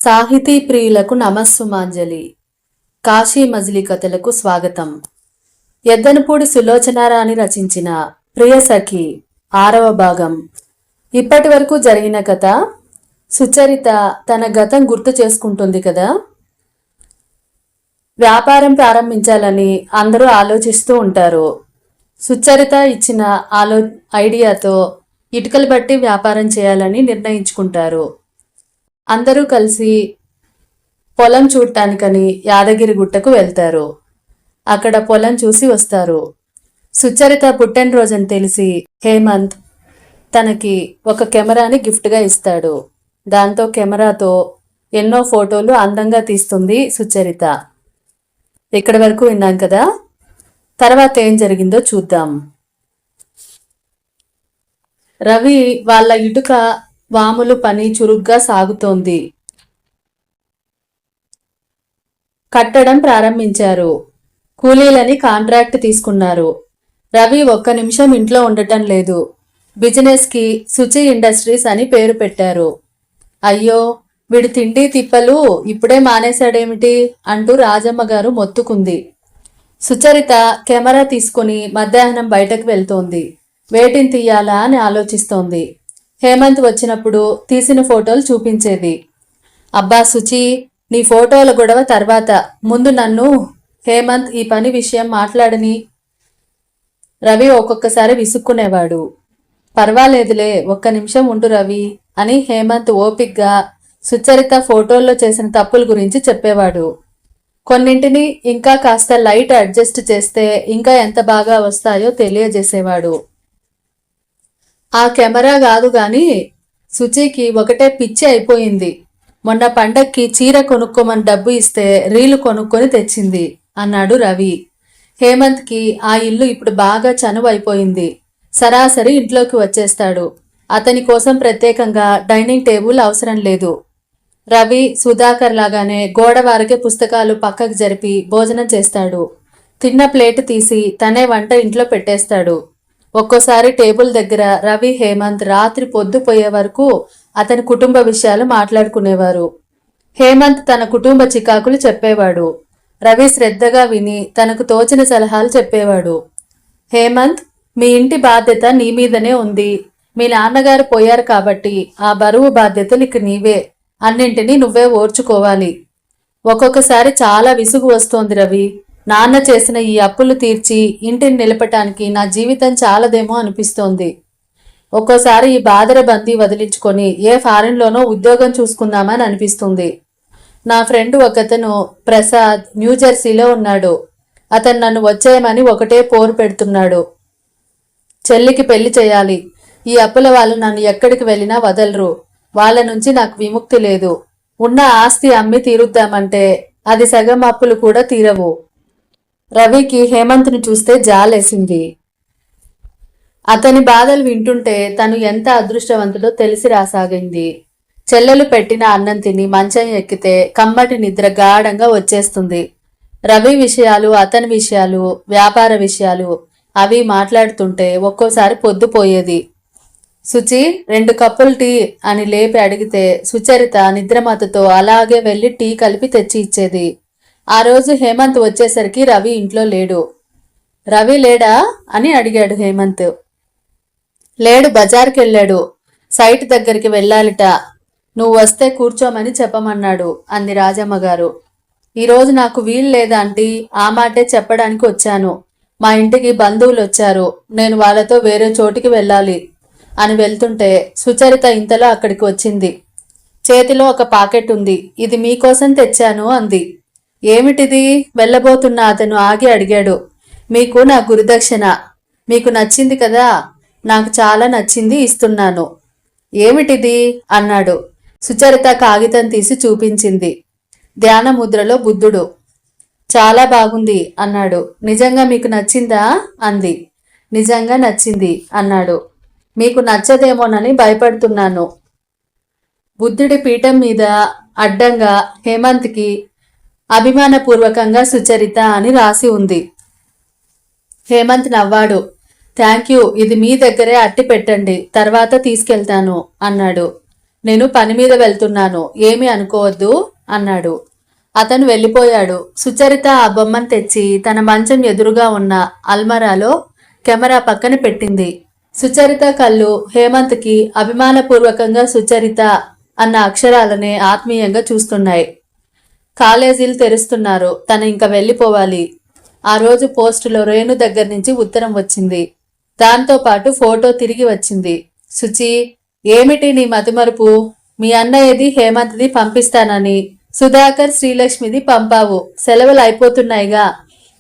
సాహితీ ప్రియులకు నమస్సుమాంజలి. కాశీ మజిలీ కథలకు స్వాగతం. ఎద్దనపూడి సులోచనారాణి రచించిన ప్రియసఖి 6వ భాగం. ఇప్పటి వరకు జరిగిన కథ. సుచరిత తన గతం గుర్తు చేసుకుంటుంది కదా. వ్యాపారం ప్రారంభించాలని అందరూ ఆలోచిస్తూ ఉంటారు. సుచరిత ఇచ్చిన ఐడియాతో ఇటుకలు బట్టి వ్యాపారం చేయాలని నిర్ణయించుకుంటారు. అందరూ కలిసి పొలం చూడటానికని యాదగిరి గుట్టకు వెళ్తారు. అక్కడ పొలం చూసి వస్తారు. సుచరిత పుట్టినరోజని తెలిసి హేమంత్ తనకి ఒక కెమెరాని గిఫ్ట్గా ఇస్తాడు. దాంతో కెమెరాతో ఎన్నో ఫోటోలు అందంగా తీస్తుంది సుచరిత. ఇక్కడి వరకు విన్నాం కదా. తర్వాత ఏం జరిగిందో చూద్దాం. రవి వాళ్ళ ఇటుక వాములు పని చురుగ్గా సాగుతోంది. కట్టడం ప్రారంభించారు. కూలీలని కాంట్రాక్ట్ తీసుకున్నారు. రవి ఒక్క నిమిషం ఇంట్లో ఉండటం లేదు. బిజినెస్కి శుచి ఇండస్ట్రీస్ అని పేరు పెట్టారు. అయ్యో, వీడి తిండి తిప్పలు ఇప్పుడే మానేశాడేమిటి అంటూ రాజమ్మ గారు మొత్తుకుంది. సుచరిత కెమెరా తీసుకుని మధ్యాహ్నం బయటకు వెళ్తోంది. వేటిని తీయాలా అని ఆలోచిస్తోంది. హేమంత్ వచ్చినప్పుడు తీసిన ఫోటోలు చూపించేది. అబ్బా సుచి, నీ ఫోటోల గొడవ తర్వాత, ముందు నన్ను హేమంత్ ఈ పని విషయం మాట్లాడని. రవి ఒక్కొక్కసారి విసుక్కునేవాడు. పర్వాలేదులే, ఒక్క నిమిషం ఉండు రవి అని హేమంత్ ఓపిగ్గా సుచరిత ఫోటోల్లో చేసిన తప్పుల గురించి చెప్పేవాడు. కొన్నింటిని ఇంకా కాస్త లైట్ అడ్జస్ట్ చేస్తే ఇంకా ఎంత బాగా వస్తాయో తెలియజేసేవాడు. ఆ కెమెరా కాదు గాని సుచికి ఒకటే పిచ్చి అయిపోయింది. మొన్న పండక్కి చీర కొనుక్కోమని డబ్బు ఇస్తే రీలు కొనుక్కొని తెచ్చింది అన్నాడు రవి. హేమంత్కి ఆ ఇల్లు ఇప్పుడు బాగా చనువు అయిపోయింది. సరాసరి ఇంట్లోకి వచ్చేస్తాడు. అతని కోసం ప్రత్యేకంగా డైనింగ్ టేబుల్ అవసరం లేదు. రవి సుధాకర్ లాగానే గోడవారకే పుస్తకాలు పక్కకు జరిపి భోజనం చేస్తాడు. తిన్న ప్లేట్ తీసి తనే వంట ఇంట్లో పెట్టేస్తాడు. ఒక్కోసారి టేబుల్ దగ్గర రవి హేమంత్ రాత్రి పొద్దుపోయే వరకు అతని కుటుంబ విషయాలు మాట్లాడుకునేవారు. హేమంత్ తన కుటుంబ చికాకులు చెప్పేవాడు. రవి శ్రద్ధగా విని తనకు తోచిన సలహాలు చెప్పేవాడు. హేమంత్, మీ ఇంటి బాధ్యత నీ మీదనే ఉంది. మీ నాన్నగారు పోయారు కాబట్టి ఆ బరువు బాధ్యతలు ఇక నీవే. అన్నింటినీ నువ్వే ఓర్చుకోవాలి. ఒక్కొక్కసారి చాలా విసుగు వస్తోంది రవి. నాన్న చేసిన ఈ అప్పులు తీర్చి ఇంటిని నిలపటానికి నా జీవితం చాలదేమో అనిపిస్తోంది. ఒక్కోసారి ఈ బాదర బందీ వదిలించుకొని ఏ ఫారిన్లోనో ఉద్యోగం చూసుకుందామని అనిపిస్తుంది. నా ఫ్రెండ్ ఒకతను ప్రసాద్ న్యూజెర్సీలో ఉన్నాడు. అతను నన్ను వచ్చేయమని ఒకటే పోరు పెడుతున్నాడు. చెల్లికి పెళ్లి చేయాలి. ఈ అప్పుల వాళ్ళు నన్ను ఎక్కడికి వెళ్ళినా వదలరు. వాళ్ళ నుంచి నాకు విముక్తి లేదు. ఉన్న ఆస్తి అమ్మి తీరుద్దామంటే అది సగం అప్పులు కూడా తీరవు. రవికి హేమంత్ని చూస్తే జాలేసింది. అతని బాధలు వింటుంటే తను ఎంత అదృష్టవంతుడో తెలిసి రాసాగింది. చెల్లెలు పెట్టిన అన్నం తిని మంచం ఎక్కితే కమ్మటి నిద్ర గాఢంగా వచ్చేస్తుంది. రవి విషయాలు, అతని విషయాలు, వ్యాపార విషయాలు అవి మాట్లాడుతుంటే ఒక్కోసారి పొద్దుపోయేది. సుచి, 2 కప్పులు టీ అని లేపి అడిగితే సుచరిత నిద్రమతతో అలాగే వెళ్లి టీ కలిపి తెచ్చి ఇచ్చేది. ఆ రోజు హేమంత్ వచ్చేసరికి రవి ఇంట్లో లేడు. రవి లేడా అని అడిగాడు హేమంత్. లేడు, బజార్కి వెళ్ళాడు. సైట్ దగ్గరికి వెళ్ళాలిట. నువ్వు వస్తే కూర్చోమని చెప్పమన్నాడు అంది రాజమ్మ గారు. ఈరోజు నాకు వీలు లేదా ఆంటీ, ఆ మాటే చెప్పడానికి వచ్చాను. మా ఇంటికి బంధువులు వచ్చారు. నేను వాళ్ళతో వేరే చోటికి వెళ్ళాలి అని వెళ్తుంటే సుచరిత ఇంతలో అక్కడికి వచ్చింది. చేతిలో ఒక పాకెట్ ఉంది. ఇది మీకోసం తెచ్చాను అంది. ఏమిటిది? వెళ్ళబోతున్న అతను ఆగి అడిగాడు. మీకు నా గురుదక్షిణ. మీకు నచ్చింది కదా. నాకు చాలా నచ్చింది, ఇస్తున్నాను. ఏమిటిది అన్నాడు. సుచరిత కాగితం తీసి చూపించింది. ధ్యాన ముద్రలో బుద్ధుడు. చాలా బాగుంది అన్నాడు. నిజంగా మీకు నచ్చిందా అంది. నిజంగా నచ్చింది అన్నాడు. మీకు నచ్చదేమోనని భయపడుతున్నాను. బుద్ధుడి పీఠం మీద అడ్డంగా హేమంత్కి అభిమానపూర్వకంగా సుచరిత అని రాసి ఉంది. హేమంత్ నవ్వాడు. థ్యాంక్ యూ, ఇది మీ దగ్గరే అట్టి పెట్టండి, తర్వాత తీసుకెళ్తాను అన్నాడు. నేను పని మీద వెళ్తున్నాను, ఏమీ అనుకోవద్దు అన్నాడు. అతను వెళ్ళిపోయాడు. సుచరిత ఆ బొమ్మను తెచ్చి తన మంచం ఎదురుగా ఉన్న అల్మరాలో కెమెరా పక్కన పెట్టింది. సుచరిత కళ్ళు హేమంత్కి అభిమానపూర్వకంగా సుచరిత అన్న అక్షరాలనే ఆత్మీయంగా చూస్తున్నాయి. కాలేజీలు తెరుస్తున్నారు, తను ఇంకా వెళ్ళిపోవాలి. ఆ రోజు పోస్టులో రేణు దగ్గర నుంచి ఉత్తరం వచ్చింది. దాంతో పాటు ఫోటో తిరిగి వచ్చింది. సుచి, ఏమిటి నీ మతిమరుపు? మీ అన్నయ్యది హేమంత్ది పంపిస్తానని సుధాకర్ శ్రీలక్ష్మిది పంపావు. సెలవులు అయిపోతున్నాయిగా.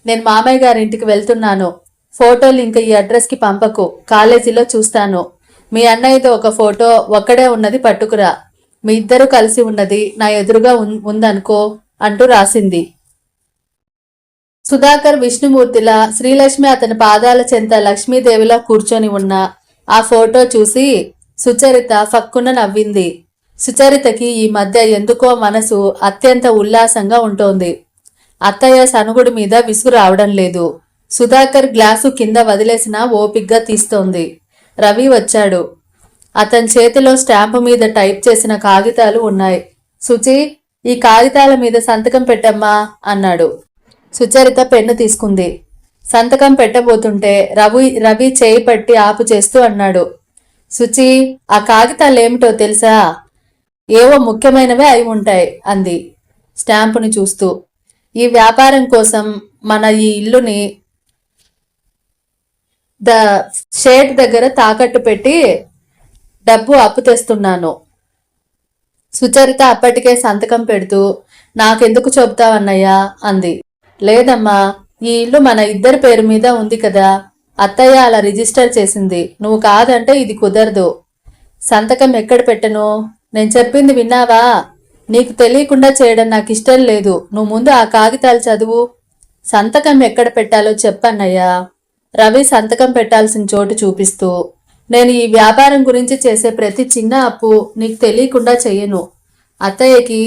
నేను మామయ్య గారింటికి వెళ్తున్నాను. ఫోటోలు ఇంకా ఈ అడ్రస్కి పంపకు, కాలేజీలో చూస్తాను. మీ అన్నయ్యతో ఒక ఫోటో ఒక్కడే ఉన్నది పట్టుకురా. మీ ఇద్దరు కలిసి ఉన్నది నా ఎదురుగా ఉందనుకో అంటూ రాసింది. సుధాకర్ విష్ణుమూర్తిలా, శ్రీలక్ష్మి అతని పాదాల చెంత లక్ష్మీదేవిలా కూర్చొని ఉన్న ఆ ఫోటో చూసి సుచరిత ఫక్కున నవ్వింది. సుచరితకి ఈ మధ్య ఎందుకో మనసు అత్యంత ఉల్లాసంగా ఉంటోంది. అత్తయ్య సనుగుడి మీద విసుగు రావడం లేదు. సుధాకర్ గ్లాసు కింద వదిలేసినా ఓపిగ్గా తీస్తోంది. రవి వచ్చాడు. అతని చేతిలో స్టాంపు మీద టైప్ చేసిన కాగితాలు ఉన్నాయి. సుచి, ఈ కాగితాల మీద సంతకం పెట్టమ్మా అన్నాడు. సుచరిత పెన్ను తీసుకుంది. సంతకం పెట్టబోతుంటే రవి చేయి పట్టి ఆపు చేస్తూ అన్నాడు. సుచి, ఆ కాగితాలేమిటో తెలుసా? ఏవో ముఖ్యమైనవే అయి ఉంటాయి అంది స్టాంపుని చూస్తూ. ఈ వ్యాపారం కోసం మన ఈ ఇల్లుని షేడ్ దగ్గర తాకట్టు పెట్టి డబ్బు అప్పు తెస్తున్నాను. సుచరిత అప్పటికే సంతకం పెడుతూ, నాకెందుకు చెబుతావన్నయ్యా అంది. లేదమ్మా, ఈ ఇల్లు మన ఇద్దరి పేరు మీద ఉంది కదా, అత్తయ్య అలా రిజిస్టర్ చేసింది. నువ్వు కాదంటే ఇది కుదరదు. సంతకం ఎక్కడ పెట్టను? నేను చెప్పింది విన్నావా? నీకు తెలియకుండా చేయడం నాకు ఇష్టం లేదు. నువ్వు ముందు ఆ కాగితాలు చదువు. సంతకం ఎక్కడ పెట్టాలో చెప్పన్నయ్యా. రవి సంతకం పెట్టాల్సిన చోటు చూపిస్తూ, నేను ఈ వ్యాపారం గురించి చేసే ప్రతి చిన్న అప్పు నీకు తెలియకుండా చెయ్యను. అత్తయ్యకి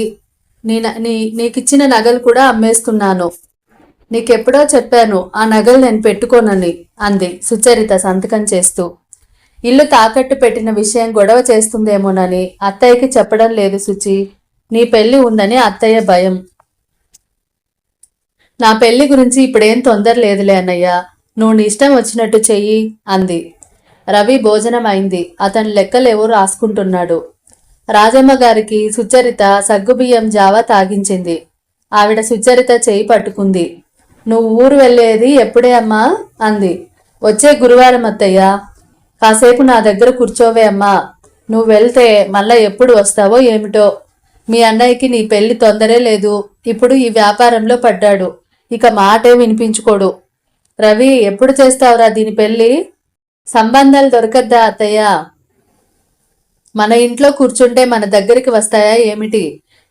నీకిచ్చిన నగలు కూడా అమ్మేస్తున్నాను. నీకెప్పుడో చెప్పాను ఆ నగలు నేను పెట్టుకోనని అంది సుచరిత సంతకం చేస్తూ. ఇల్లు తాకట్టు పెట్టిన విషయం గొడవ చేస్తుందేమోనని అత్తయ్యకి చెప్పడం లేదు సుచి. నీ పెళ్లి ఉందని అత్తయ్య భయం. నా పెళ్లి గురించి ఇప్పుడేం తొందర లేదులే అన్నయ్య, నువ్వు నీ ఇష్టం వచ్చినట్టు చెయ్యి అంది. రవి భోజనం అయింది. అతని లెక్కలేవో రాసుకుంటున్నాడు. రాజమ్మ గారికి సుచరిత సగ్గుబియ్యం జావా తాగించింది. ఆవిడ సుచరిత చేయి పట్టుకుంది. నువ్వు ఊరు వెళ్ళేది ఎప్పుడే అమ్మా అంది. వచ్చే గురువారం అత్తయ్య. కాసేపు నా దగ్గర కూర్చోవే అమ్మా. నువ్వు వెళ్తే మళ్ళా ఎప్పుడు వస్తావో ఏమిటో. మీ అన్నయ్యకి నీ పెళ్లి తొందరే లేదు. ఇప్పుడు ఈ వ్యాపారంలో పడ్డాడు. ఇక మాటే వినిపించుకోడు. రవి, ఎప్పుడు చేస్తావురా దీని పెళ్లి? సంబంధాలు దొరకద్దా అత్తయ్య? మన ఇంట్లో కూర్చుంటే మన దగ్గరికి వస్తాయా ఏమిటి?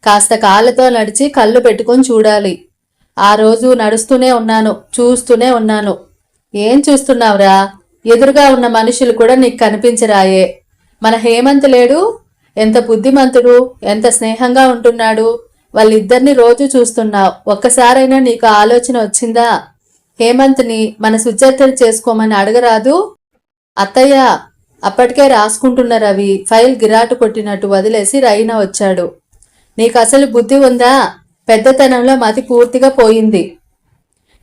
కాస్త కాళ్ళతో నడిచి కళ్ళు పెట్టుకొని చూడాలి. ఆ రోజు నడుస్తూనే ఉన్నాను, చూస్తూనే ఉన్నాను. ఏం చూస్తున్నావురా? ఎదురుగా ఉన్న మనుషులు కూడా నీకు కనిపించరాయే. మన హేమంత్ లేడు? ఎంత బుద్ధిమంతుడు, ఎంత స్నేహంగా ఉంటున్నాడు. వాళ్ళిద్దరిని రోజు చూస్తున్నావు. ఒక్కసారైనా నీకు ఆలోచన వచ్చిందా? హేమంత్ని మన సుచరితను చేసుకోమని అడగరాదు? అత్తయ్య, అప్పటికే రాసుకుంటున్న రవి ఫైల్ గిరాటు కొట్టినట్టు వదిలేసి రైనా వచ్చాడు. నీకు అసలు బుద్ధి ఉందా? పెద్దతనంలో మతి పూర్తిగా పోయింది.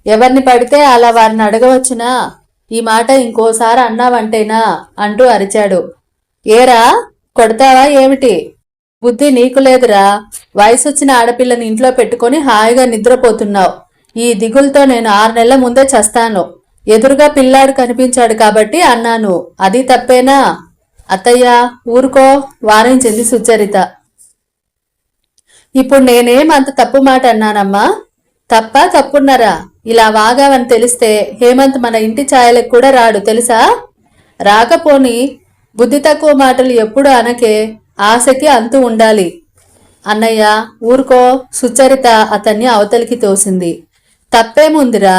ఎవరిని పడితే అలా వారిని అడగవచ్చునా? ఈ మాట ఇంకోసారి అన్నావంటేనా అంటూ అరిచాడు. ఏరా, కొడతావా ఏమిటి? బుద్ధి నీకు లేదురా. వయసొచ్చిన ఆడపిల్లని ఇంట్లో పెట్టుకొని హాయిగా నిద్రపోతున్నావు. ఈ దిగులతో నేను 6 నెలల ముందే చస్తాను. ఎదురుగా పిల్లాడు కనిపించాడు కాబట్టి అన్నాను. అది తప్పేనా? అత్తయ్య ఊరుకో, వారించింది సుచరిత. ఇప్పుడు నేనేం అంత తప్పు మాట అన్నానమ్మా? తప్పున్నారా? ఇలా వాగావని తెలిస్తే హేమంత్ మన ఇంటి ఛాయలకు కూడా రాడు తెలుసా? రాకపోని బుద్ధి తక్కువ మాటలు ఎప్పుడు అనకే. ఆశకి అంతు ఉండాలి. అన్నయ్య ఊరుకో. సుచరిత అతన్ని అవతలికి తోసింది. తప్పేముందిరా?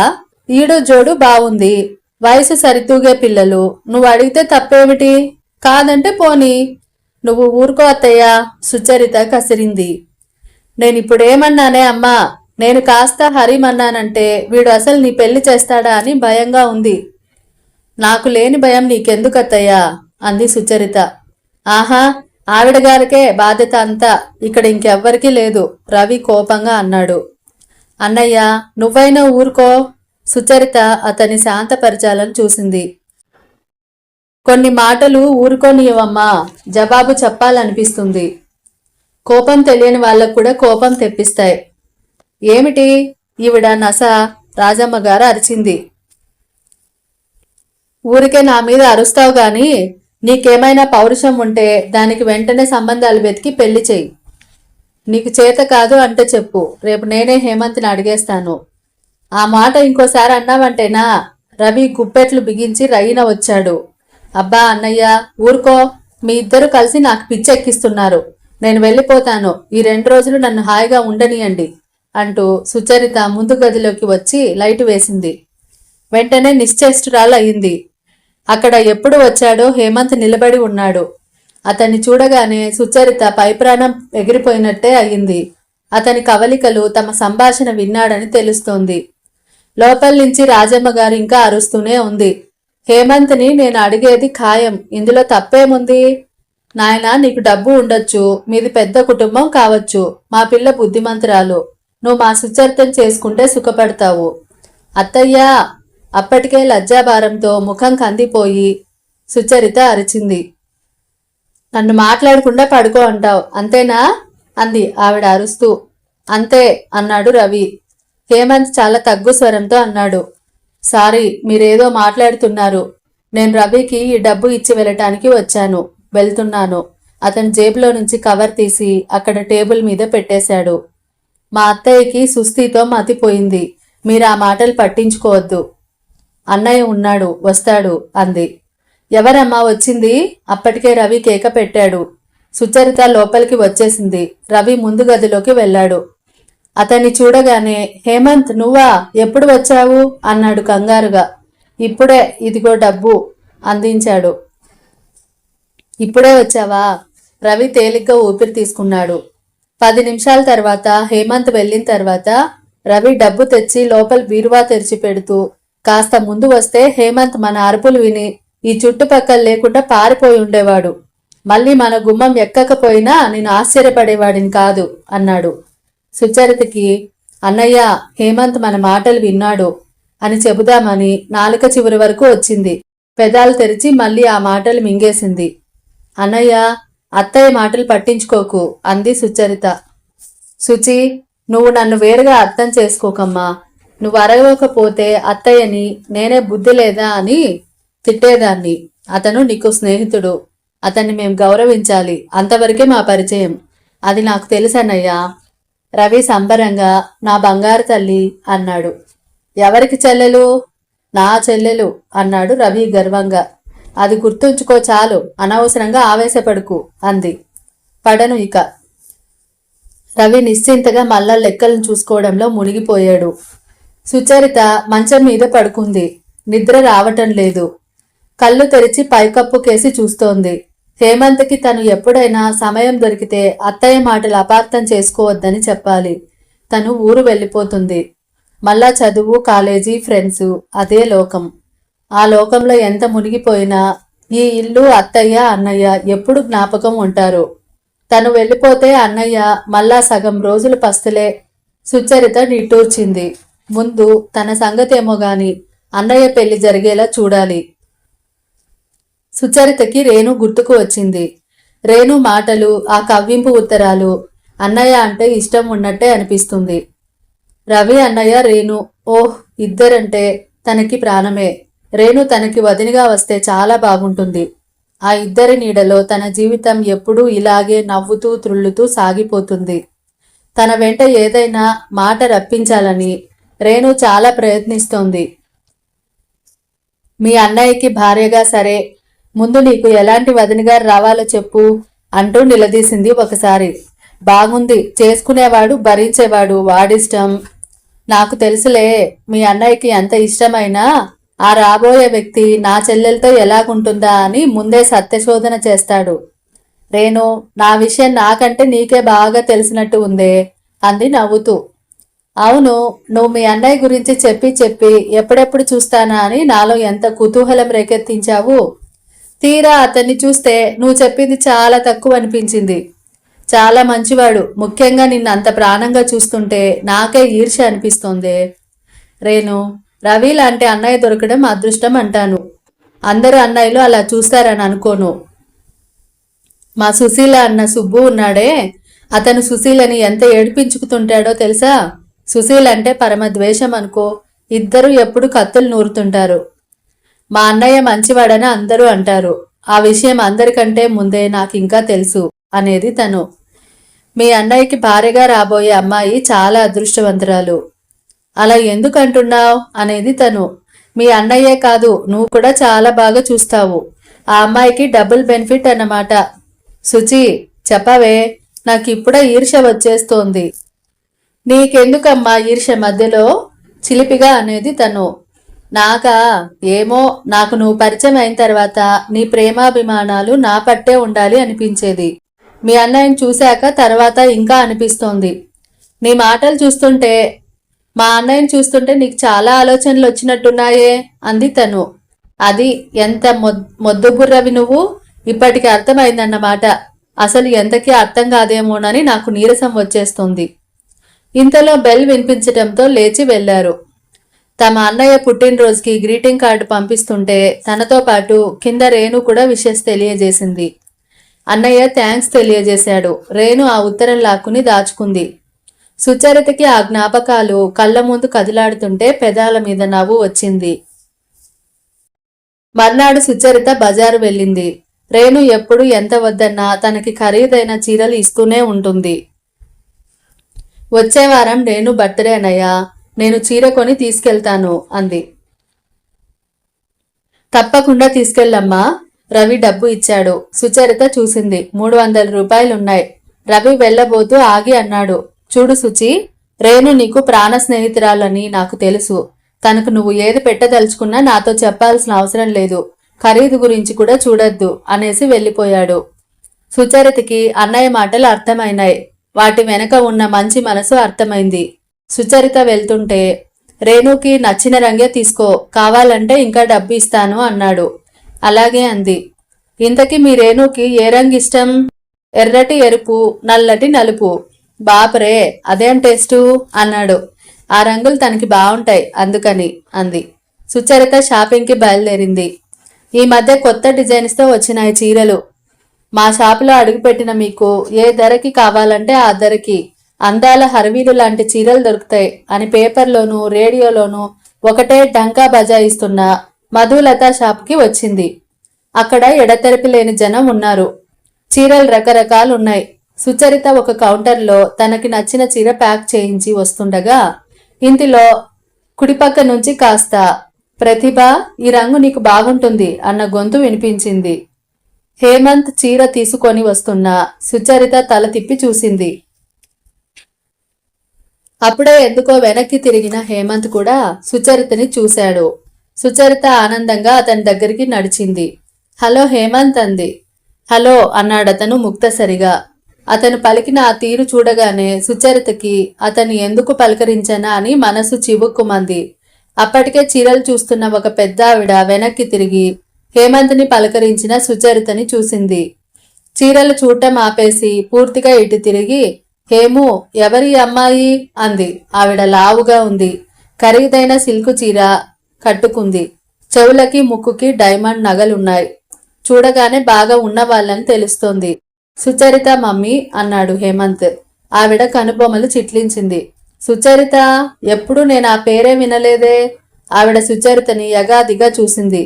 ఈడు జోడు బావుంది. వయసు సరితూగే పిల్లలు. నువ్వు అడిగితే తప్పేమిటి? కాదంటే పోని. నువ్వు ఊరుకో అత్తయ్య, సుచరిత కసిరింది. నేనిప్పుడేమన్నానే అమ్మా? నేను కాస్త హరిమన్నానంటే వీడు అసలు నీ పెళ్లి చేస్తాడా అని భయంగా ఉంది. నాకు లేని భయం నీకెందుకత్తయ్యా అంది సుచరిత. ఆహా, ఆవిడ గారికే బాధ్యత అంతా, ఇక్కడ ఇంకెవ్వరికీ లేదు రవి కోపంగా అన్నాడు. అన్నయ్య, నువ్వైనా ఊరుకో. సుచరిత అతన్ని శాంతపరచాలని చూసింది. కొన్ని మాటలు ఊరుకోనియవమ్మా, జవాబు చెప్పాలనిపిస్తుంది. కోపం తెలియని వాళ్ళకు కూడా కోపం తెప్పిస్తాయి. ఏమిటి ఈవిడ నస? రాజమ్మ గారు అరిచింది. ఊరికే నా మీద అరుస్తావు గాని నీకేమైనా పౌరుషం ఉంటే దానికి వెంటనే సంబంధాలు వెతికి పెళ్లి చెయ్యి. నీకు చేత కాదు అంటే చెప్పు, రేపు నేనే హేమంత్ని అడిగేస్తాను. ఆ మాట ఇంకోసారి అన్నావంటేనా? రవి గుప్పెట్లు బిగించి రయ్యిన వచ్చాడు. అబ్బా అన్నయ్య, ఊరుకో. మీ ఇద్దరు కలిసి నాకు పిచ్చెక్కిస్తున్నారు. నేను వెళ్ళిపోతాను. ఈ 2 రోజులు నన్ను హాయిగా ఉండనియండి అంటూ సుచరిత ముందు గదిలోకి వచ్చి లైటు వేసింది. వెంటనే నిశ్చేష్టురాలు అయింది. అక్కడ ఎప్పుడు వచ్చాడో హేమంత్ నిలబడి ఉన్నాడు. అతన్ని చూడగానే సుచరిత పైప్రాణం ఎగిరిపోయినట్టే అయింది. అతని కవలికలు తమ సంభాషణ విన్నాడని తెలుస్తోంది. లోపల నుంచి రాజమ్మ గారు ఇంకా అరుస్తూనే ఉంది. హేమంత్ని నేను అడిగేది ఖాయం, ఇందులో తప్పేముంది? నాయనా, నీకు డబ్బు ఉండొచ్చు, మీది పెద్ద కుటుంబం కావచ్చు, మా పిల్ల బుద్ధిమంతురాలు, నువ్వు మా సుచరితను చేసుకుంటే సుఖపడతావు. అత్తయ్యా! అప్పటికే లజ్జాభారంతో ముఖం కందిపోయి సుచరిత అరిచింది. నన్ను మాట్లాడకుండా పడుకో అంటావు అంతేనా? అంది ఆవిడ అరుస్తూ. అంతే అన్నాడు రవి. హేమంత్ చాలా తగ్గు స్వరంతో అన్నాడు. సారీ, మీరేదో మాట్లాడుతున్నారు. నేను రవికి ఈ డబ్బు ఇచ్చి వెళ్ళటానికి వచ్చాను. వెళ్తున్నాను. అతని జేబులో నుంచి కవర్ తీసి అక్కడ టేబుల్ మీద పెట్టేశాడు. మా అత్తయ్యకి సుస్థితో మతిపోయింది. మీరు ఆ మాటలు పట్టించుకోవద్దు. అన్నయ్య ఉన్నాడు, వస్తాడు అంది. ఎవరమ్మా వచ్చింది? అప్పటికే రవి కేక పెట్టాడు. సుచరిత లోపలికి వచ్చేసింది. రవి ముందు గదిలోకి వెళ్ళాడు. అతన్ని చూడగానే హేమంత్, నువ్వా? ఎప్పుడు వచ్చావు అన్నాడు కంగారుగా. ఇప్పుడే, ఇదిగో డబ్బు అందించాడు. ఇప్పుడే వచ్చావా? రవి తేలిగ్గా ఊపిరి తీసుకున్నాడు. 10 నిమిషాల తర్వాత హేమంత్ వెళ్ళిన తర్వాత రవి డబ్బు తెచ్చి లోపల బీరువా తెరిచి పెడుతూ, కాస్త ముందు వస్తే హేమంత్ మన అరుపులు విని ఈ చుట్టుపక్కల లేకుండా పారిపోయి ఉండేవాడు. మళ్ళీ మన గుమ్మం ఎక్కకపోయినా నేను ఆశ్చర్యపడేవాడిని కాదు అన్నాడు. సుచరితకి, అన్నయ్య, హేమంత్ మన మాటలు విన్నాడు అని చెబుదామని నాలుక చివరి వరకు వచ్చింది. పెదాలు తెరిచి మళ్ళీ ఆ మాటలు మింగేసింది. అన్నయ్య, అత్తయ్య మాటలు పట్టించుకోకు అంది సుచరిత. సుచి, నువ్వు నన్ను వేరుగా అర్థం చేసుకోకమ్మా. నువ్వు అరగకపోతే అత్తయ్యని నేనే బుద్ధి లేదా అని తిట్టేదాన్ని. అతను నీకు స్నేహితుడు. అతన్ని మేం గౌరవించాలి. అంతవరకే మా పరిచయం. అది నాకు తెలుసన్నయ్యా. రవి సంబరంగా, నా బంగారు తల్లి అన్నాడు. ఎవరికి చెల్లెలు? నా చెల్లెలు అన్నాడు రవి గర్వంగా. అది గుర్తుంచుకో చాలు, అనవసరంగా ఆవేశపడుకు అంది. పడను ఇక. రవి నిశ్చింతగా మళ్ళా లెక్కలను చూసుకోవడంలో మునిగిపోయాడు. సుచరిత మంచం మీద పడుకుంది. నిద్ర రావటం లేదు. కళ్ళు తెరిచి పైకప్పు కేసి చూస్తోంది. హేమంత్కి తను ఎప్పుడైనా సమయం దొరికితే అత్తయ్య మాటలు అపార్థం చేసుకోవద్దని చెప్పాలి. తను ఊరు వెళ్ళిపోతుంది. మళ్ళా చదువు, కాలేజీ, ఫ్రెండ్స్, అదే లోకం. ఆ లోకంలో ఎంత మునిగిపోయినా ఈ ఇల్లు, అత్తయ్య, అన్నయ్య ఎప్పుడు జ్ఞాపకం ఉంటారు. తను వెళ్ళిపోతే అన్నయ్య మళ్ళా సగం రోజులు పస్తులే. సుచరిత నిట్టూర్చింది. ముందు తన సంగతేమో గాని అన్నయ్య పెళ్లి జరిగేలా చూడాలి. సుచరితకి రేణు గుర్తుకు వచ్చింది. రేణు మాటలు, ఆ కవ్వింపు ఉత్తరాలు, అన్నయ్య అంటే ఇష్టం ఉన్నట్టే అనిపిస్తుంది. రవి, అన్నయ్య, రేణు, ఓహ్, ఇద్దరంటే తనకి ప్రాణమే. రేణు తనకి వదినిగా వస్తే చాలా బాగుంటుంది. ఆ ఇద్దరి నీడలో తన జీవితం ఎప్పుడూ ఇలాగే నవ్వుతూ త్రుళ్ళుతూ సాగిపోతుంది. తన వెంట ఏదైనా మాట రప్పించాలని రేణు చాలా ప్రయత్నిస్తోంది. మీ అన్నయ్యకి భార్యగా సరే, ముందు నీకు ఎలాంటి వదినగారు రావాలో చెప్పు అంటూ నిలదీసింది ఒకసారి. బాగుంది, చేసుకునేవాడు, భరించేవాడు వాడిష్టం. నాకు తెలుసులే, మీ అన్నయ్యకి ఎంత ఇష్టమైనా ఆ రాబోయే వ్యక్తి నా చెల్లెలతో ఎలాగుంటుందా అని ముందే సత్యశోధన చేస్తాడు. రేణు, నా విషయం నాకంటే నీకే బాగా తెలిసినట్టు ఉందే అంది నవ్వుతూ. అవును, నువ్వు మీ అన్నయ్య గురించి చెప్పి చెప్పి ఎప్పుడెప్పుడు చూస్తానా అని నాలో ఎంత కుతూహలం రేకెత్తించావు. తీరా అతన్ని చూస్తే నువ్వు చెప్పింది చాలా తక్కువ అనిపించింది. చాలా మంచివాడు, ముఖ్యంగా నిన్ను అంత ప్రాణంగా చూస్తుంటే నాకే ఈర్ష్య అనిపిస్తోందే. రేణు, రవి లాంటి అన్నయ్య దొరకడం అదృష్టం అంటాను. అందరూ అన్నయ్యలు అలా చూస్తారని అనుకోను. మా సుశీల అన్న సుబ్బు ఉన్నాడే, అతను సుశీలని ఎంత ఏడిపించుకుతుంటాడో తెలుసా? సుశీల్ అంటే పరమ ద్వేషం అనుకో. ఇద్దరు ఎప్పుడు కత్తులు నూరుతుంటారు. మా అన్నయ్య మంచివాడని అందరూ అంటారు. ఆ విషయం అందరికంటే ముందే నాకు ఇంకా తెలుసు అనేది తను. మీ అన్నయ్యకి భార్యగా రాబోయే అమ్మాయి చాలా అదృష్టవంతురాలు. అలా ఎందుకు అంటున్నావు అనేది తను. మీ అన్నయ్యే కాదు, నువ్వు కూడా చాలా బాగా చూస్తావు. ఆ అమ్మాయికి డబుల్ బెనిఫిట్ అన్నమాట. శుచి, చెప్పవే, నాకు ఇప్పుడే ఈర్ష్య వచ్చేస్తోంది. నీకెందుకమ్మా ఈర్ష్య మధ్యలో? చిలిపిగా అనేది తను. నాకా? ఏమో, నాకు నువ్వు పరిచయం అయిన తర్వాత నీ ప్రేమాభిమానాలు నా పట్టే ఉండాలి అనిపించేది. మీ అన్నయ్యని చూశాక తర్వాత ఇంకా అనిపిస్తోంది. నీ మాటలు చూస్తుంటే, మా అన్నయ్యని చూస్తుంటే నీకు చాలా ఆలోచనలు వచ్చినట్టున్నాయే అంది తను. అది ఎంత మొద్దుగుర్రవి నువ్వు, ఇప్పటికి అర్థమైందన్నమాట. అసలు ఎంతకీ అర్థం కాదేమోనని నాకు నీరసం వచ్చేస్తుంది. ఇంతలో బెల్ వినిపించటంతో లేచి వెళ్లారు. తమ అన్నయ్య పుట్టినరోజుకి గ్రీటింగ్ కార్డు పంపిస్తుంటే తనతో పాటు కింద రేణు కూడా విషెస్ తెలియజేసింది. అన్నయ్య థ్యాంక్స్ తెలియజేశాడు. రేణు ఆ ఉత్తరం లాక్కుని దాచుకుంది. సుచరితకి ఆ జ్ఞాపకాలు కళ్ళ ముందు కదిలాడుతుంటే పెదాల మీద నవ్వు వచ్చింది. మర్నాడు సుచరిత బజారు వెళ్ళింది. రేణు ఎప్పుడు ఎంత వద్దన్నా తనకి ఖరీదైన చీరలు ఇస్తూనే ఉంటుంది. వచ్చే వారం రేణు బర్త్డే అన్నయ్య, నేను చీర కొని తీసుకెళ్తాను అంది. తప్పకుండా తీసుకెళ్ళమ్మా. రవి డబ్బు ఇచ్చాడు. సుచరిత చూసింది. 300 రూపాయలున్నాయి. రవి వెళ్లబోతూ ఆగి అన్నాడు, చూడు శుచి, రేణు నీకు ప్రాణ స్నేహితురాలని నాకు తెలుసు. తనకు నువ్వు ఏది పెట్టదలుచుకున్నా నాతో చెప్పాల్సిన అవసరం లేదు. ఖరీదు గురించి కూడా చూడొద్దు అనేసి వెళ్ళిపోయాడు. సుచరితకి అన్నయ్య మాటలు అర్థమైనాయి. వాటి వెనక ఉన్న మంచి మనసు అర్థమైంది. సుచరిత వెళ్తుంటే, రేణుకి నచ్చిన రంగే తీసుకో, కావాలంటే ఇంకా డబ్బు ఇస్తాను అన్నాడు. అలాగే అంది. ఇంతకీ మీ రేణుకి ఏ రంగు ఇష్టం? ఎర్రటి ఎరుపు, నల్లటి నలుపు. బాపరే, అదేం టేస్టు అన్నాడు. ఆ రంగులు తనకి బాగుంటాయి అందుకని అంది. సుచరిత షాపింగ్కి బయలుదేరింది. ఈ మధ్య కొత్త డిజైన్స్తో వచ్చినాయి చీరలు. మా షాపులో అడుగుపెట్టిన మీకు ఏ ధరకి కావాలంటే ఆ ధరకి అందాల హరవీలు లాంటి చీరలు దొరుకుతాయి అని పేపర్లోనూ రేడియోలోనూ ఒకటే డంకా బజాయిస్తున్న మధులత షాప్కి వచ్చింది. అక్కడ ఎడతెరిపి లేని జనం ఉన్నారు. చీరలు రకరకాలున్నాయి. సుచరిత ఒక కౌంటర్లో తనకి నచ్చిన చీర ప్యాక్ చేయించి వస్తుండగా ఇంటిలో కుడిపక్క నుంచి కాస్త, ప్రతిభ, ఈ రంగు నీకు బాగుంటుంది అన్న గొంతు వినిపించింది. హేమంత్ చీర తీసుకొని వస్తున్న సుచరిత తల తిప్పి చూసింది. అప్పుడే ఎందుకో వెనక్కి తిరిగిన హేమంత్ కూడా సుచరితని చూశాడు. సుచరిత ఆనందంగా అతని దగ్గరికి నడిచింది. హలో హేమంత్ అంది. హలో అన్నాడతను ముక్తసరిగా. అతను పలికిన ఆ తీరు చూడగానే సుచరితకి అతన్ని ఎందుకు పలకరించనా అని మనసు చివుక్కుమంది. అప్పటికే చీరలు చూస్తున్న ఒక పెద్ద ఆవిడ వెనక్కి తిరిగి హేమంత్ని పలకరించిన సుచరితని చూసింది. చీరలు చూడటం ఆపేసి పూర్తిగా ఇటు తిరిగి, హేము, ఎవరి అమ్మాయి అంది. ఆవిడ లావుగా ఉంది. ఖరీదైన సిల్కు చీర కట్టుకుంది. చెవులకి ముక్కుకి డైమండ్ నగలున్నాయి. చూడగానే బాగా ఉన్నవాళ్ళని తెలుస్తోంది. సుచరిత మమ్మీ అన్నాడు హేమంత్. ఆవిడ కనుబొమ్మలు చిట్లించింది. సుచరిత, ఎప్పుడు నేను ఆ పేరే వినలేదే. ఆవిడ సుచరితని యగాదిగా చూసింది.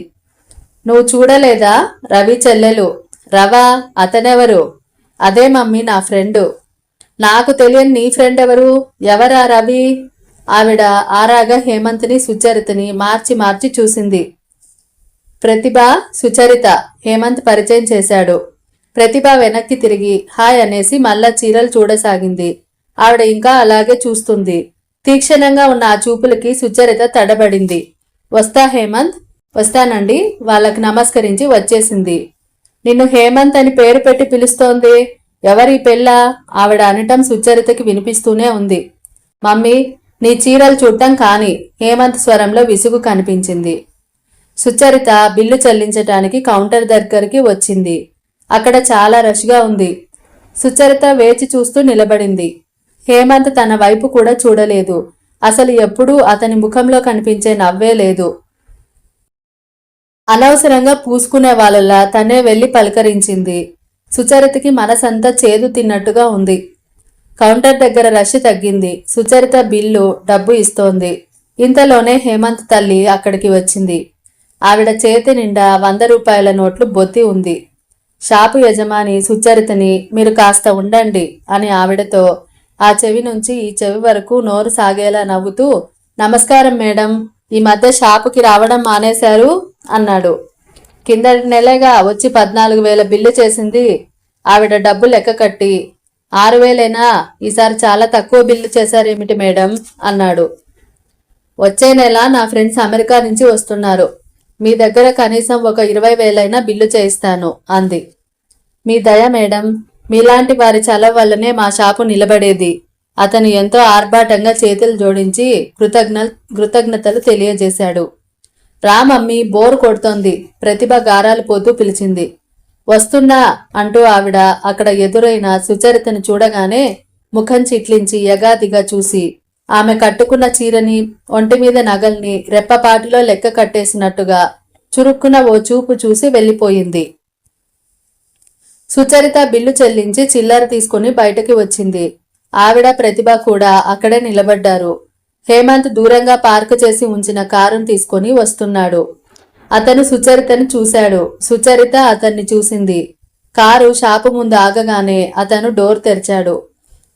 నువ్వు చూడలేదా? రవి చెల్లెలు. రవా? అతనెవరు? అదే మమ్మీ, నా ఫ్రెండు. నాకు తెలియని నీ ఫ్రెండ్ ఎవరు? ఎవరా రవి? ఆవిడ ఆరాగా హేమంత్ని సుచరితని మార్చి మార్చి చూసింది. ప్రతిభ, సుచరిత హేమంత్ పరిచయం చేశాడు. ప్రతిభ వెనక్కి తిరిగి హాయ్ అనేసి మళ్ళా చీరలు చూడసాగింది. ఆవిడ ఇంకా అలాగే చూస్తుంది. తీక్షణంగా ఉన్న ఆ చూపులకి సుచరిత తడబడింది. వస్తా హేమంత్. వస్తానండి వాళ్ళకి నమస్కరించి వచ్చేసింది. నిన్ను హేమంత్ అని పేరు పెట్టి పిలుస్తోంది. ఎవరి పెళ్ళా? ఆవిడ అనటం సుచరితకి వినిపిస్తూనే ఉంది. మమ్మీ, నీ చీరలు చూడటం కాని. హేమంత్ స్వరంలో విసుగు కనిపించింది. సుచరిత బిల్లు చెల్లించటానికి కౌంటర్ దగ్గరికి వచ్చింది. అక్కడ చాలా రష్గా ఉంది. సుచరిత వేచి చూస్తూ నిలబడింది. హేమంత్ తన వైపు కూడా చూడలేదు. అసలు ఎప్పుడూ అతని ముఖంలో కనిపించే నవ్వే లేదు. అనవసరంగా పూసుకునే వాళ్ళలా తనే వెళ్లి పలకరించింది. సుచరితకి మనసంతా చేదు తిన్నట్టుగా ఉంది. కౌంటర్ దగ్గర రష్ తగ్గింది. సుచరిత బిల్లు, డబ్బు ఇస్తోంది. ఇంతలోనే హేమంత్ తల్లి అక్కడికి వచ్చింది. ఆవిడ చేతి నిండా 100 రూపాయల నోట్లు బొత్తి ఉంది. షాపు యజమాని సుచరితని మీరు కాస్త ఉండండి అని ఆవిడతో ఆ చెవి నుంచి ఈ చెవి వరకు నోరు సాగేలా నవ్వుతూ, నమస్కారం మేడం, ఈ మధ్య షాపుకి రావడం మానేశారు అన్నాడు. కిందటి నెలగా వచ్చి 14,000 బిల్లు చేసింది. ఆవిడ డబ్బు లెక్క కట్టి 6,000ఏనా, ఈసారి చాలా తక్కువ బిల్లు చేశారేమిటి మేడం అన్నాడు. వచ్చే నెల నా ఫ్రెండ్స్ అమెరికా నుంచి వస్తున్నారు. మీ దగ్గర కనీసం ఒక 20,000 బిల్లు చేయిస్తాను అంది. మీ దయ మేడం, మీలాంటి వారి చలవ వల్లనే మా షాపు నిలబడేది. అతను ఎంతో ఆర్భాటంగా చేతులు జోడించి కృతజ్ఞతలు తెలియజేశాడు. రామమ్మి బోరు కొడుతోంది, ప్రతిభ గారాలు పోతూ పిలిచింది. వస్తున్నా అంటూ ఆవిడ అక్కడ ఎదురైన సుచరితను చూడగానే ముఖం చిట్లించి యగాదిగా చూసి ఆమె కట్టుకున్న చీరని, ఒంటిమీద నగల్ని రెప్పపాటిలో లెక్క కట్టేసినట్టుగా చురుక్కున ఓ చూపు చూసి వెళ్ళిపోయింది. సుచరిత బిల్లు చెల్లించి చిల్లర తీసుకుని బయటకి వచ్చింది. ఆవిడ, ప్రతిభ కూడా అక్కడే నిలబడ్డారు. హేమంత్ దూరంగా పార్కు చేసి ఉంచిన కారును తీసుకుని వస్తున్నాడు. అతను సుచరితను చూశాడు. సుచరిత అతన్ని చూసింది. కారు షాపు ముందు ఆగగానే అతను డోర్ తెరిచాడు.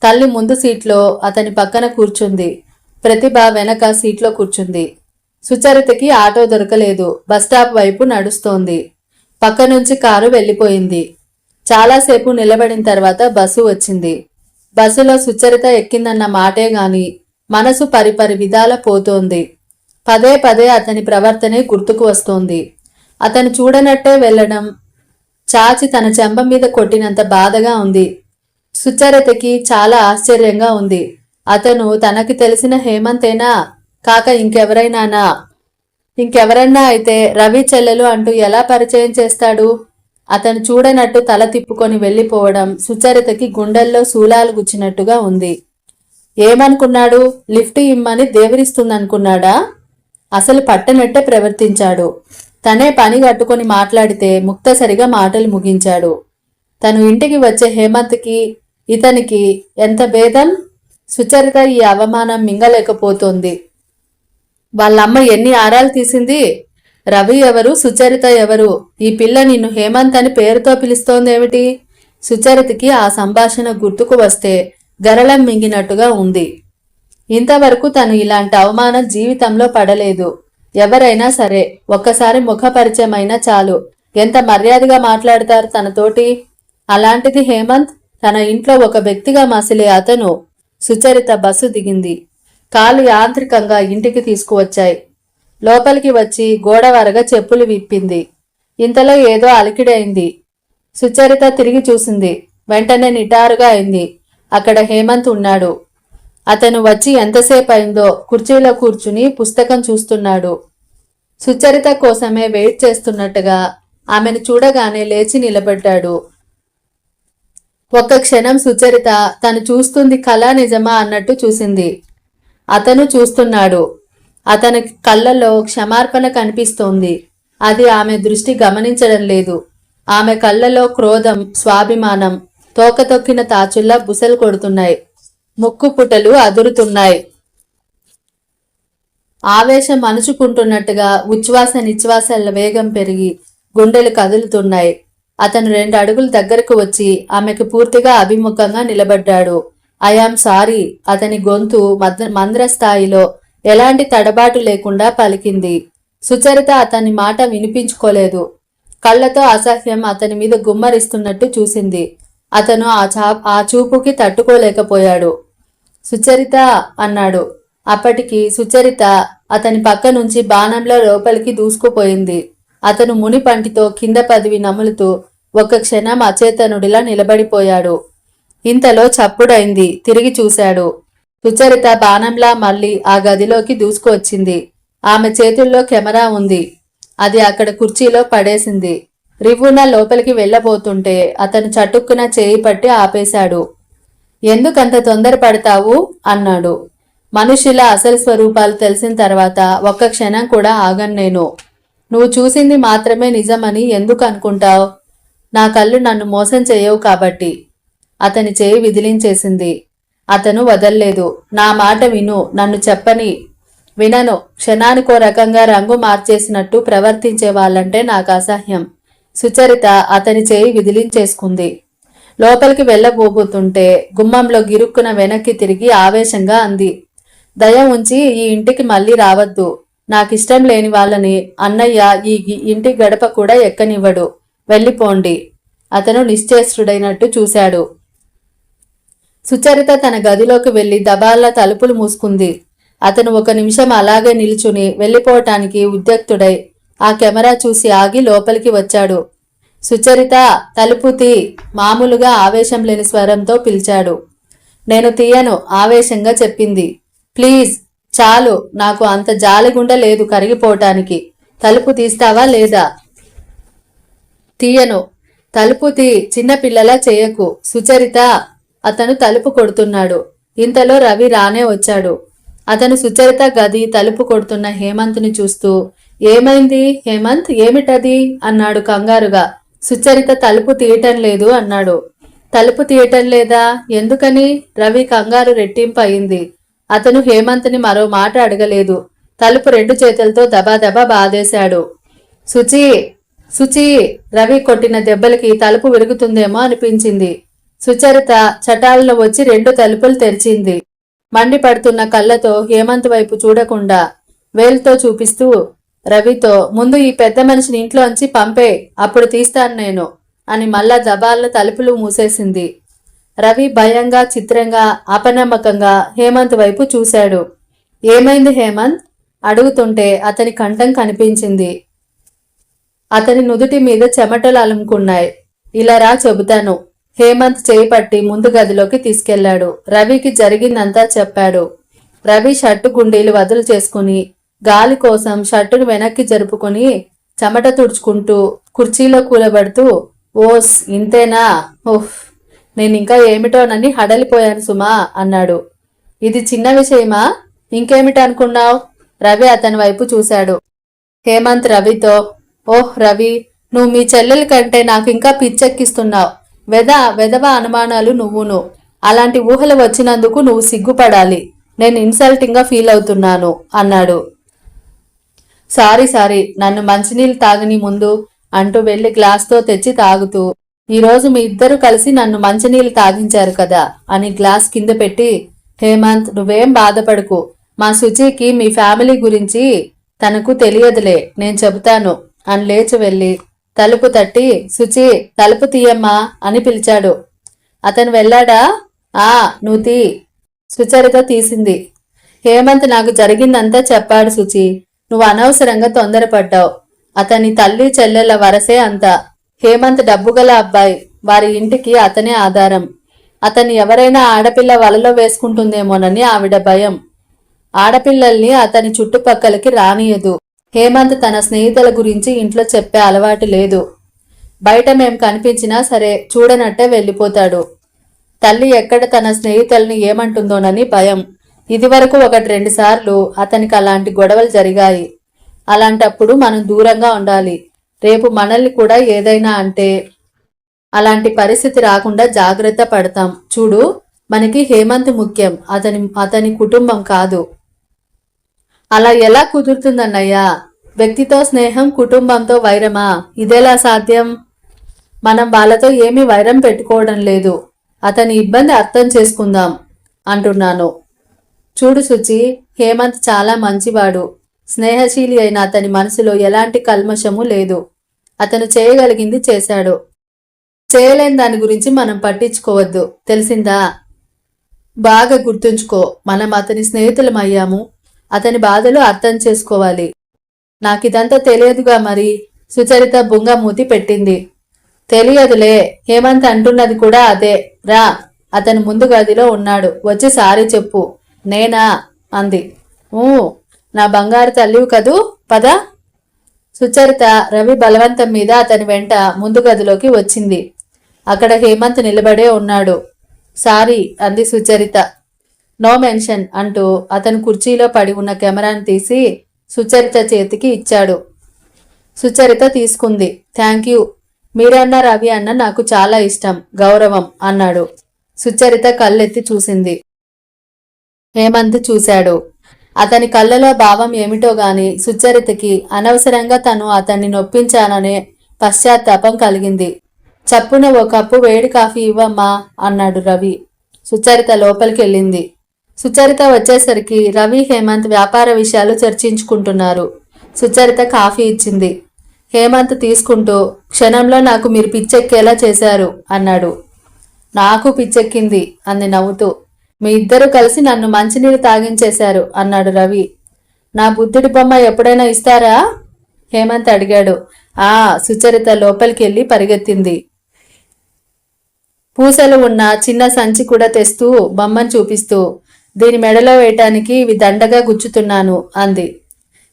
తల్లి ముందు సీట్లో అతని పక్కన కూర్చుంది. ప్రతిభ వెనక సీట్లో కూర్చుంది. సుచరితకి ఆటో దొరకలేదు. బస్టాప్ వైపు నడుస్తోంది. పక్క నుంచి కారు వెళ్ళిపోయింది. చాలాసేపు నిలబడిన తర్వాత బస్సు వచ్చింది. బస్సులో సుచరిత ఎక్కిందన్న మాటే గాని మనసు పరిపరి విధాల పోతోంది. పదే పదే అతని ప్రవర్తనే గుర్తుకు వస్తోంది. అతను చూడనట్టే వెళ్లడం చాచి తన చెంప మీద కొట్టినంత బాధగా ఉంది. సుచరితకి చాలా ఆశ్చర్యంగా ఉంది. అతను తనకి తెలిసిన హేమంతేనా కాక ఇంకెవరన్నా అయితే రవి చెల్లెలు అంటూ ఎలా పరిచయం చేస్తాడు? అతను చూడనట్టు తల తిప్పుకొని వెళ్ళిపోవడం సుచరితకి గుండెల్లో శూలాలు గుచ్చినట్టుగా ఉంది. ఏమనుకున్నాడు? లిఫ్ట్ ఇమ్మని దేవరిస్తుందనుకున్నాడా? అసలు పట్టనట్టే ప్రవర్తించాడు. తనే పని కట్టుకొని మాట్లాడితే ముక్తసరిగా మాటలు ముగించాడు. తను ఇంటికి వచ్చే హేమంత్కి ఇతనికి ఎంత భేదం! సుచరిత ఈ అవమానం మింగలేకపోతోంది. వాళ్ళమ్మ ఎన్ని ఆరాలు తీసింది. రవి ఎవరు, సుచరిత ఎవరు? ఈ పిల్ల నిన్ను హేమంత్ అని పేరుతో పిలుస్తోందేమిటి? సుచరితకి ఆ సంభాషణ గుర్తుకు వస్తే గరళం మింగినట్టుగా ఉంది. ఇంతవరకు తను ఇలాంటి అవమానం జీవితంలో పడలేదు. ఎవరైనా సరే ఒక్కసారి ముఖపరిచయం అయినా చాలు ఎంత మర్యాదగా మాట్లాడతారు తనతోటి. అలాంటిది హేమంత్ తన ఇంట్లో ఒక వ్యక్తిగా మసిలే అతను. సుచరిత బస్సు దిగింది. కాలు యాంత్రికంగా ఇంటికి తీసుకువచ్చాయి. లోపలికి వచ్చి గోడవరగా చెప్పులు విప్పింది. ఇంతలో ఏదో అలికిడైంది. సుచరిత తిరిగి చూసింది. వెంటనే నిటారుగా అయింది. అక్కడ హేమంత్ ఉన్నాడు. అతను వచ్చి ఎంతసేపు అయిందో కుర్చీలో కూర్చుని పుస్తకం చూస్తున్నాడు. సుచరిత కోసమే వెయిట్ చేస్తున్నట్టుగా ఆమెను చూడగానే లేచి నిలబడ్డాడు. ఒక్క క్షణం సుచరిత తను చూస్తుంది కళ నిజమా అన్నట్టు చూసింది. అతను చూస్తున్నాడు. అతని కళ్ళల్లో క్షమార్పణ కనిపిస్తోంది. అది ఆమె దృష్టి గమనించడం లేదు. ఆమె కళ్ళలో క్రోధం, స్వాభిమానం తోకతొక్కిన తాచుల్లా బుసలు కొడుతున్నాయి. ముక్కు పుటలు అదురుతున్నాయి. ఆవేశం అణుచుకుంటున్నట్టుగా ఉచ్ఛ్వాస నిశ్వాసాల వేగం పెరిగి గుండెలు కదులుతున్నాయి. అతను 2 అడుగులు దగ్గరకు వచ్చి ఆమెకు పూర్తిగా అభిముఖంగా నిలబడ్డాడు. I am sorry. అతని గొంతు మంద్ర స్థాయిలో ఎలాంటి తడబాటు లేకుండా పలికింది. సుచరిత అతని మాట వినిపించుకోలేదు. కళ్ళతో అసహ్యం అతని మీద గుమ్మరిస్తున్నట్టు చూసింది. అతను ఆ చూపుకి తట్టుకోలేకపోయాడు. సుచరిత అన్నాడు. అప్పటికి సుచరిత అతని పక్క నుంచి బాణంలో లోపలికి దూసుకుపోయింది. అతను ముని పంటితో కింద పదివి నములుతూ ఒక్క క్షణం అచేతనుడిలా నిలబడిపోయాడు. ఇంతలో చప్పుడైంది. తిరిగి చూశాడు. సుచరిత బాణంలా మళ్ళీ ఆ గదిలోకి దూసుకువచ్చింది. ఆమె చేతుల్లో కెమెరా ఉంది. అది అక్కడ కుర్చీలో పడేసింది. రివ్వున లోపలికి వెళ్ళబోతుంటే అతను చటుక్కున చేయి పట్టి ఆపేశాడు. ఎందుకంత తొందరపడతావు అన్నాడు. మనుషుల అసలు స్వరూపాలు తెలిసిన తర్వాత ఒక్క క్షణం కూడా ఆగను నేను. నువ్వు చూసింది మాత్రమే నిజమని ఎందుకు అనుకుంటావు? నా కళ్ళు నన్ను మోసం చేయవు కాబట్టి. అతని చేయి విదిలించేసింది. అతను వదల్లేదు. నా మాట విను, నన్ను చెప్పని. వినను. క్షణానికో రకంగా రంగు మార్చేసినట్టు ప్రవర్తించే వాళ్ళంటే నాకు అసహ్యం. సుచరిత అతని చేయి విదిలించేసుకుంది. లోపలికి వెళ్ళబోబోతుంటే గుమ్మంలో గిరుక్కున వెనక్కి తిరిగి ఆవేశంగా అంది. దయ ఉంచి ఈ ఇంటికి మళ్ళీ రావద్దు. నాకిష్టం లేని వాళ్ళని అన్నయ్య ఈ ఇంటి గడప కూడా ఎక్కనివ్వడు. వెళ్ళిపోండి. అతను నిశ్చేష్టుడైనట్టు చూశాడు. సుచరిత తన గదిలోకి వెళ్లి దబాల్లా తలుపులు మూసుకుంది. అతను ఒక నిమిషం అలాగే నిల్చుని వెళ్ళిపోవటానికి ఉద్యుక్తుడై ఆ కెమెరా చూసి ఆగి లోపలికి వచ్చాడు. సుచరిత, తలుపు తీ, మామూలుగా ఆవేశం లేని స్వరంతో పిలిచాడు. నేను తీయను, ఆవేశంగా చెప్పింది. ప్లీజ్, చాలు, నాకు అంత జాలిగుండ లేదు కరిగిపోవటానికి. తలుపు తీస్తావా లేదా? తీయను. తలుపు తీ, చిన్నపిల్లలా చేయకు. సుచరిత. అతను తలుపు కొడుతున్నాడు. ఇంతలో రవి రానే వచ్చాడు. అతను సుచరిత గది తలుపు కొడుతున్న హేమంత్ని చూస్తూ, ఏమైంది హేమంత్, ఏమిటది అన్నాడు కంగారుగా. సుచరిత తలుపు తీయటం లేదు అన్నాడు. తలుపు తీయటం లేదా? ఎందుకని? రవి కంగారు రెట్టింపు అయింది. అతను హేమంత్ని మరో మాట అడగలేదు. తలుపు రెండు చేతులతో దబాదబా బాధేశాడు. సుచి, సుచి! రవి కొట్టిన దెబ్బలకి తలుపు విరుగుతుందేమో అనిపించింది. సుచరిత చటాలను వచ్చి రెండు తలుపులు తెరిచింది. మండిపడుతున్న కళ్ళతో హేమంత్ వైపు చూడకుండా వేలుతో చూపిస్తూ రవితో, ముందు ఈ పెద్ద మనిషిని ఇంట్లోంచి పంపే, అప్పుడు తీస్తాను నేను అని మళ్ళా దబాల తలుపులు మూసేసింది. రవి భయంగా, చిత్రంగా, అపనమ్మకంగా హేమంత్ వైపు చూశాడు. ఏమైంది హేమంత్ అడుగుతుంటే అతని కంఠం కనిపించింది. అతని నుదుటి మీద చెమటలు అలుముకున్నాయి. ఇలా రా, చెబుతాను. హేమంత్ చేయి పట్టి ముందు గదిలోకి తీసుకెళ్లాడు. రవికి జరిగిందంతా చెప్పాడు. రవి షర్టు గుండీలు వదులు చేసుకుని గాలి కోసం షర్టును వెనక్కి జరుపుకుని చెమట తుడుచుకుంటూ కుర్చీలో కూలబడుతూ, ఓస్ ఇంతేనా? ఓహ్, నేనింకా ఏమిటోనని హడలిపోయాను సుమా అన్నాడు. ఇది చిన్న విషయమా? ఇంకేమిటనుకున్నావు? రవి అతని వైపు చూశాడు. హేమంత్ రవితో, ఓహ్ రవి, నువ్వు మీ చెల్లెల కంటే నాకు ఇంకా పిచ్చెక్కిస్తున్నావు. వెధవ అనుమానాలు నువ్వును. అలాంటి ఊహలు వచ్చినందుకు నువ్వు సిగ్గుపడాలి. నేను ఇన్సల్టింగ్ గా ఫీల్ అవుతున్నాను అన్నాడు. సారీ, నన్ను మంచినీళ్ళు తాగని ముందు అంటూ వెళ్లి గ్లాస్తో తెచ్చి తాగుతూ, ఈరోజు మీ ఇద్దరు కలిసి నన్ను మంచినీళ్ళు తాగించారు కదా అని గ్లాస్ కింద పెట్టి, హేమంత్ నువ్వేం బాధపడకు. మా శుచికి మీ ఫ్యామిలీ గురించి తనకు తెలియదులే, నేను చెబుతాను అని లేచి వెళ్ళి తలుపు తట్టి, శుచి తలుపు తీయమ్మా అని పిలిచాడు. అతను వెళ్ళాడా? నువ్వు తీ. సుచరిత తీసింది. హేమంత్ నాకు జరిగిందంతా చెప్పాడు శుచి. నువ్వు అనవసరంగా తొందరపడ్డావు. అతని తల్లి చెల్లెల వరసే అంతా. హేమంత్ డబ్బుగల అబ్బాయి. వారి ఇంటికి అతనే ఆధారం. అతన్ని ఎవరైనా ఆడపిల్ల వలలో వేసుకుంటుందేమోనని ఆవిడ భయం. ఆడపిల్లల్ని అతని చుట్టుపక్కలకి రానియదు. హేమంత్ తన స్నేహితుల గురించి ఇంట్లో చెప్పే అలవాటు లేదు. బయట మేం కనిపించినా సరే చూడనట్టే వెళ్ళిపోతాడు. తల్లి ఎక్కడ తన స్నేహితుల్ని ఏమంటుందోనని భయం. ఇదివరకు 1-2 సార్లు అతనికి అలాంటి గొడవలు జరిగాయి. అలాంటప్పుడు మనం దూరంగా ఉండాలి. రేపు మనల్ని కూడా ఏదైనా అంటే అలాంటి పరిస్థితి రాకుండా జాగ్రత్త పడతాం. చూడు, మనకి హేమంత్ ముఖ్యం, అతని కుటుంబం కాదు. అలా ఎలా కుదురుతుందన్నయ్యా? వ్యక్తితో స్నేహం, కుటుంబంతో వైరమా? ఇదెలా సాధ్యం? మనం వాళ్ళతో ఏమీ వైరం పెట్టుకోవడం లేదు. అతని ఇబ్బంది అర్థం చేసుకుందాం అంటున్నాను. చూడు శుచి, హేమంత్ చాలా మంచివాడు. స్నేహశీలి అయిన అతని మనసులో ఎలాంటి కల్మషము లేదు. అతను చేయగలిగింది చేశాడు. చేయలేని దాని గురించి మనం పట్టించుకోవద్దు, తెలిసిందా? బాగా గుర్తుంచుకో, మనం అతని స్నేహితులమయ్యాము. అతని బాధలు అర్థం చేసుకోవాలి. నాకిదంతా తెలియదుగా మరి. సుచరిత బుంగమూతి పెట్టింది. తెలియదులే, హేమంత్ అంటున్నది కూడా అదే. రా, అతను ముందు గదిలో ఉన్నాడు, వచ్చి సారీ చెప్పు. నేనా? అంది. నా బంగారు తల్లివి కదూ, పద. సుచరిత రవి బలవంతం మీద అతని వెంట ముందు గదిలోకి వచ్చింది. అక్కడ హేమంత్ నిలబడే ఉన్నాడు. సారీ అంది సుచరిత. నో మెన్షన్ అంటూ అతను కుర్చీలో పడి ఉన్న కెమెరాను తీసి సుచరిత చేతికి ఇచ్చాడు. సుచరిత తీసుకుంది. Thank you. మీరన్న రవి అన్న నాకు చాలా ఇష్టం, గౌరవం అన్నాడు. సుచరిత కళ్ళెత్తి చూసింది. హేమంత్ చూశాడు. అతని కళ్ళలో భావం ఏమిటో గాని సుచరితకి అనవసరంగా తను అతన్ని నొప్పించాననే పశ్చాత్తాపం కలిగింది. చప్పున ఓ కప్పు వేడి కాఫీ ఇవ్వమ్మా అన్నాడు రవి. సుచరిత లోపలికెళ్ళింది. సుచరిత వచ్చేసరికి రవి హేమంత్ వ్యాపార విషయాలు చర్చించుకుంటున్నారు. సుచరిత కాఫీ ఇచ్చింది. హేమంత్ తీసుకుంటూ క్షణంలో నాకు మీరు పిచ్చెక్కేలా చేశారు అన్నాడు. నాకు పిచ్చెక్కింది అంది నవ్వుతూ. మీ ఇద్దరు కలిసి నన్ను మంచినీరు తాగించేశారు అన్నాడు రవి. నా బుద్ధుడి బొమ్మ ఎప్పుడైనా ఇస్తారా? హేమంత్ అడిగాడు. సుచరిత లోపలికెళ్ళి పరిగెత్తింది. పూసలు ఉన్న చిన్న సంచి కూడా తెస్తూ బొమ్మను చూపిస్తూ దీని మెడలో వేయటానికి ఇవి దండగా గుచ్చుతున్నాను అంది.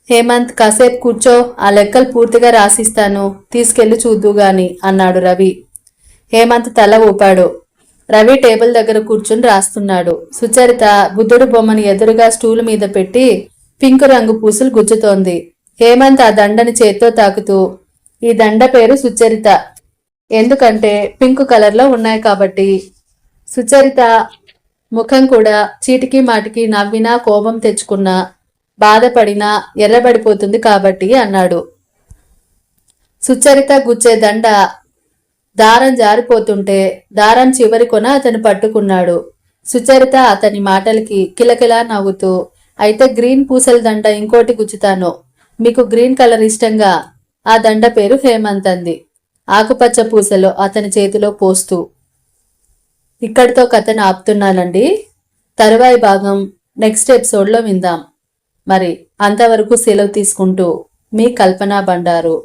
హేమంత్ కాసేపు కూర్చో, ఆ లెక్కలు పూర్తిగా రాసిస్తాను, తీసుకెళ్లి చూద్దుగాని అన్నాడు రవి. హేమంత్ తల ఊపాడు. రవి టేబుల్ దగ్గర కూర్చుని రాస్తున్నాడు. సుచరిత బుద్ధుడు బొమ్మను ఎదురుగా స్టూల్ మీద పెట్టి పింక్ రంగు పూసలు గుచ్చుతోంది. హేమంత్ ఆ దండని చేత్తో తాకుతూ ఈ దండ పేరు సుచరిత, ఎందుకంటే పింక్ కలర్లో ఉన్నాయి కాబట్టి. సుచరిత ముఖం కూడా చీటికి మాటికి నవ్వినా కోపం తెచ్చుకున్నా బాధపడినా ఎర్రబడిపోతుంది కాబట్టి అన్నాడు. సుచరిత గుచ్చే దండ దారం జారిపోతుంటే దారం చివరి కొన అతను పట్టుకున్నాడు. సుచరిత అతని మాటలకి కిలకిలా నవ్వుతూ అయితే గ్రీన్ పూసల దండ ఇంకోటి గుచ్చుతాను, మీకు గ్రీన్ కలర్ ఇష్టంగా, ఆ దండ పేరు హేమంత్ అంది ఆకుపచ్చ పూసలు అతని చేతిలో పోస్తూ. ఇక్కడితో కథను ఆపుతున్నానండి. తరువాయి భాగం నెక్స్ట్ ఎపిసోడ్లో విందాం. మరి అంతవరకు సెలవు తీసుకుంటూ మీ కల్పనా బండారు.